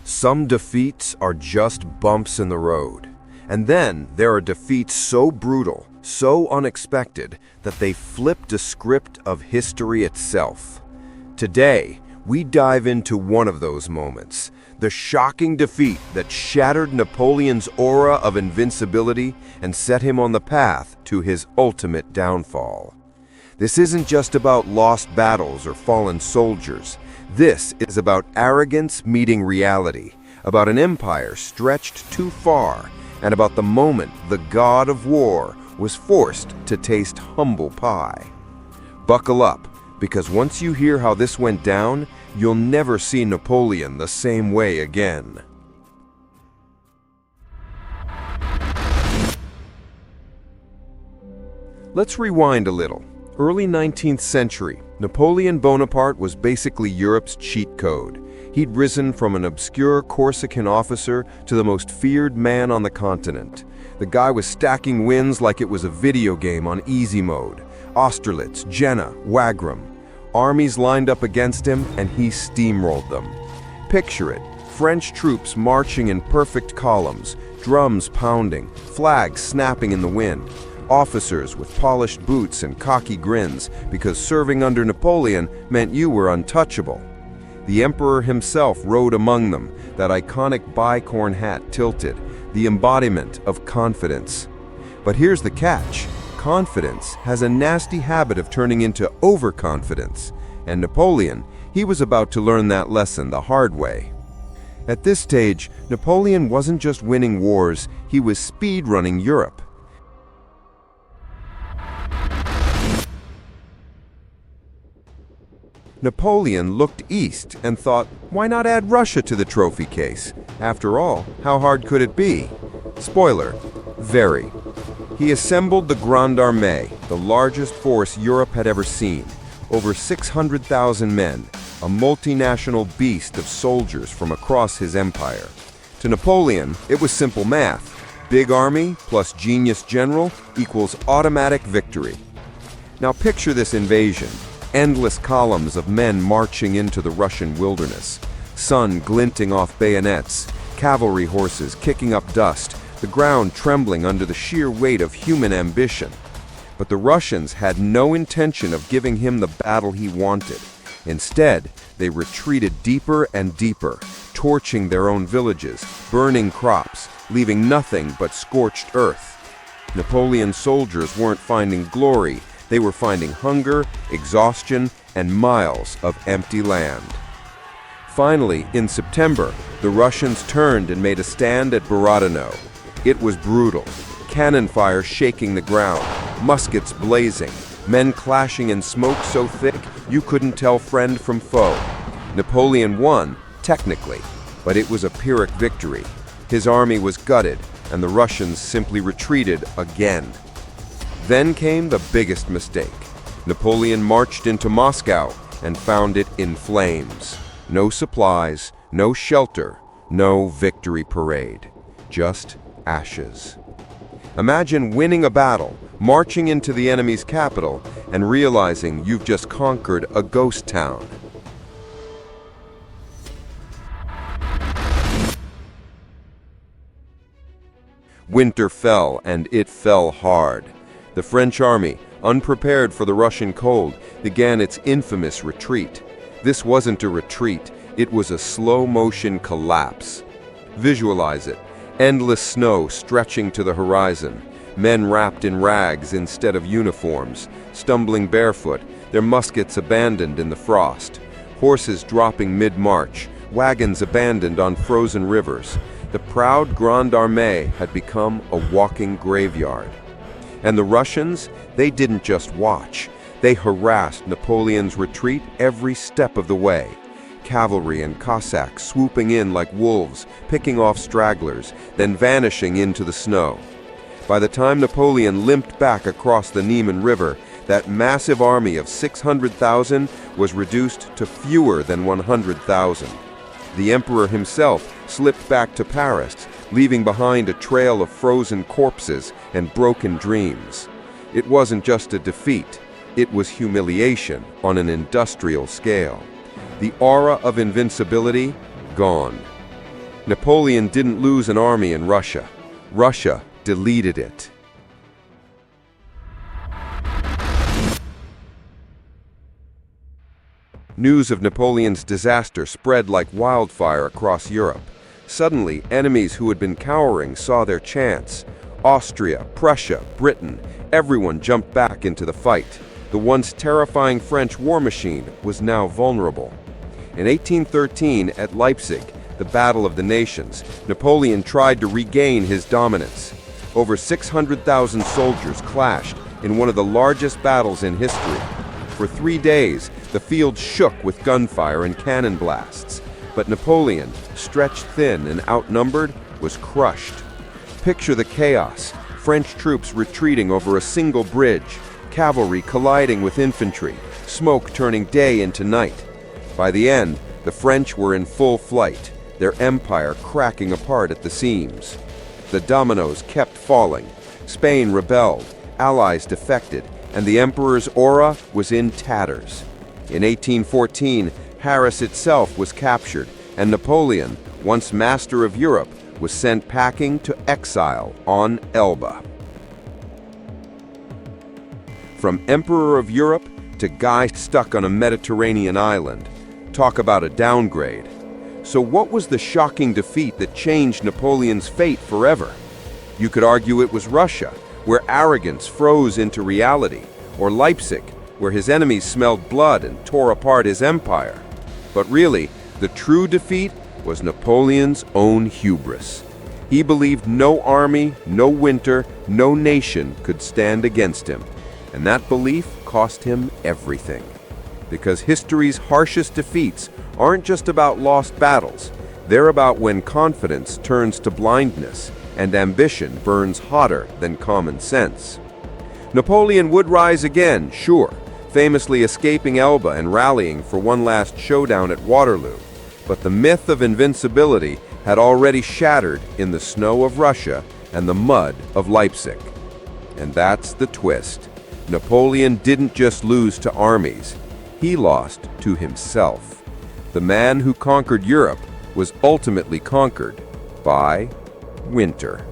Some defeats are just bumps in the road. And then there are defeats so brutal, so unexpected, that they flip the script of history itself. Today, we dive into one of those moments, the shocking defeat that shattered Napoleon's aura of invincibility and set him on the path to his ultimate downfall. This isn't just about lost battles or fallen soldiers. This is about arrogance meeting reality, about an empire stretched too far, and about the moment the god of war was forced to taste humble pie. Buckle up, because once you hear how this went down, you'll never see Napoleon the same way again. Let's rewind a little. Early 19th century, Napoleon Bonaparte was basically Europe's cheat code. He'd risen from an obscure Corsican officer to the most feared man on the continent. The guy was stacking wins like it was a video game on easy mode. Austerlitz, Jena, Wagram. Armies lined up against him, and he steamrolled them. Picture it, French troops marching in perfect columns, drums pounding, flags snapping in the wind. Officers with polished boots and cocky grins, because serving under Napoleon meant you were untouchable. The emperor himself rode among them, that iconic bicorn hat tilted, the embodiment of confidence. But here's the catch. Confidence has a nasty habit of turning into overconfidence, and Napoleon, he was about to learn that lesson the hard way. At this stage, Napoleon wasn't just winning wars, he was speed-running Europe. Napoleon looked east and thought, why not add Russia to the trophy case? After all, how hard could it be? Spoiler, very. He assembled the Grande Armée, the largest force Europe had ever seen. Over 600,000 men, a multinational beast of soldiers from across his empire. To Napoleon, it was simple math. Big army plus genius general equals automatic victory. Now picture this invasion. Endless columns of men marching into the Russian wilderness. Sun glinting off bayonets, cavalry horses kicking up dust, the ground trembling under the sheer weight of human ambition. But the Russians had no intention of giving him the battle he wanted. Instead, they retreated deeper and deeper, torching their own villages, burning crops, leaving nothing but scorched earth. Napoleon's soldiers weren't finding glory. They were finding hunger, exhaustion, and miles of empty land. Finally, in September, the Russians turned and made a stand at Borodino. It was brutal. Cannon fire shaking the ground, muskets blazing, men clashing in smoke so thick you couldn't tell friend from foe. Napoleon won, technically, but it was a Pyrrhic victory. His army was gutted, and the Russians simply retreated again. Then came the biggest mistake. Napoleon marched into Moscow and found it in flames. No supplies, no shelter, no victory parade. Just ashes. Imagine winning a battle, marching into the enemy's capital, and realizing you've just conquered a ghost town. Winter fell, and it fell hard. The French army, unprepared for the Russian cold, began its infamous retreat. This wasn't a retreat, it was a slow-motion collapse. Visualize it. Endless snow stretching to the horizon, men wrapped in rags instead of uniforms, stumbling barefoot, their muskets abandoned in the frost, horses dropping mid-march, wagons abandoned on frozen rivers. The proud Grande Armée had become a walking graveyard. And the Russians, they didn't just watch. They harassed Napoleon's retreat every step of the way. Cavalry and Cossacks swooping in like wolves, picking off stragglers, then vanishing into the snow. By the time Napoleon limped back across the Niemen River, that massive army of 600,000 was reduced to fewer than 100,000. The emperor himself slipped back to Paris, leaving behind a trail of frozen corpses and broken dreams. It wasn't just a defeat, it was humiliation on an industrial scale. The aura of invincibility, gone. Napoleon didn't lose an army in Russia. Russia deleted it. News of Napoleon's disaster spread like wildfire across Europe. Suddenly, enemies who had been cowering saw their chance. Austria, Prussia, Britain, everyone jumped back into the fight. The once terrifying French war machine was now vulnerable. In 1813, at Leipzig, the Battle of the Nations, Napoleon tried to regain his dominance. Over 600,000 soldiers clashed in one of the largest battles in history. For 3 days, the field shook with gunfire and cannon blasts. But Napoleon, stretched thin and outnumbered, was crushed. Picture the chaos: French troops retreating over a single bridge, cavalry colliding with infantry, smoke turning day into night. By the end, the French were in full flight, their empire cracking apart at the seams. The dominoes kept falling. Spain rebelled, allies defected, and the emperor's aura was in tatters. In 1814, Paris itself was captured, and Napoleon, once master of Europe, was sent packing to exile on Elba. From Emperor of Europe to guy stuck on a Mediterranean island. Talk about a downgrade. So what was the shocking defeat that changed Napoleon's fate forever? You could argue it was Russia, where arrogance froze into reality, or Leipzig, where his enemies smelled blood and tore apart his empire. But really, the true defeat was Napoleon's own hubris. He believed no army, no winter, no nation could stand against him. And that belief cost him everything. Because history's harshest defeats aren't just about lost battles. They're about when confidence turns to blindness and ambition burns hotter than common sense. Napoleon would rise again, sure, famously escaping Elba and rallying for one last showdown at Waterloo. But the myth of invincibility had already shattered in the snow of Russia and the mud of Leipzig. And that's the twist. Napoleon didn't just lose to armies, he lost to himself. The man who conquered Europe was ultimately conquered by winter.